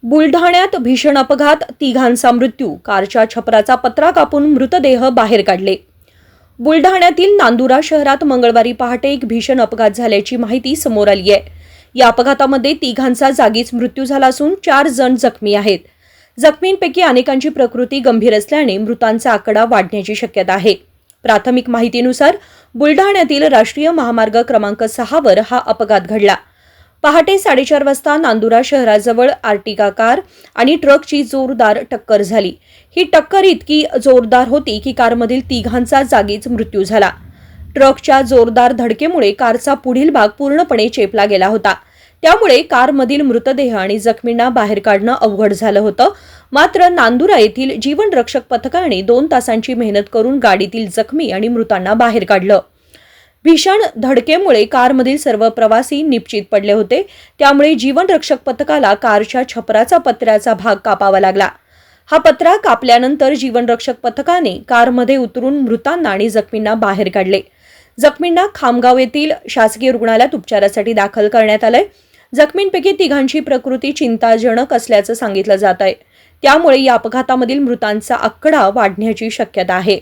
बुलढाण्यात भीषण अपघात, तिघांचा मृत्यू, कारच्या छपराचा पत्रा कापून मृतदेह बाहेर काढले. बुलढाण्यातील नांदुरा शहरात मंगळवारी पहाटे एक भीषण अपघात झाल्याची माहिती समोर आली आहे. या अपघातामध्ये तिघांचा जागीच मृत्यू झाला असून 4 जण जखमी आहेत. जखमींपैकी अनेकांची प्रकृती गंभीर असल्याने मृतांचा आकडा वाढण्याची शक्यता आहे. प्राथमिक माहितीनुसार बुलढाण्यातील राष्ट्रीय महामार्ग क्रमांक 6 वर हा अपघात घडला. पहाटे 4:30 वाजता नांदुरा शहराजवळ आर्टिगा कार आणि ट्रकची जोरदार टक्कर झाली. ही टक्कर इतकी जोरदार होती की कारमधील तिघांचा जागीच मृत्यू झाला. ट्रकच्या जोरदार धडकेमुळे कारचा पुढील भाग पूर्णपणे चेपला गेला होता. त्यामुळे कारमधील मृतदेह आणि जखमींना बाहेर काढणं अवघड झालं होतं. मात्र नांदुरा येथील जीवनरक्षक पथकाने 2 तासांची मेहनत करून गाडीतील जखमी आणि मृतांना बाहेर काढलं. भीषण धडकेमुळे कारमधील सर्व प्रवासी निपचित पडले होते. त्यामुळे जीवनरक्षक पथकाला कारच्या छपराचा पत्र्याचा भाग कापावा लागला. हा पत्रा कापल्यानंतर जीवनरक्षक पथकाने कारमध्ये उतरून मृतांना आणि जखमींना बाहेर काढले. जखमींना खामगाव येथील शासकीय रुग्णालयात उपचारासाठी दाखल करण्यात आलंय. जखमींपैकी तिघांची प्रकृती चिंताजनक असल्याचं सांगितलं जात आहे. त्यामुळे या अपघातामधील मृतांचा आकडा वाढण्याची शक्यता आहे.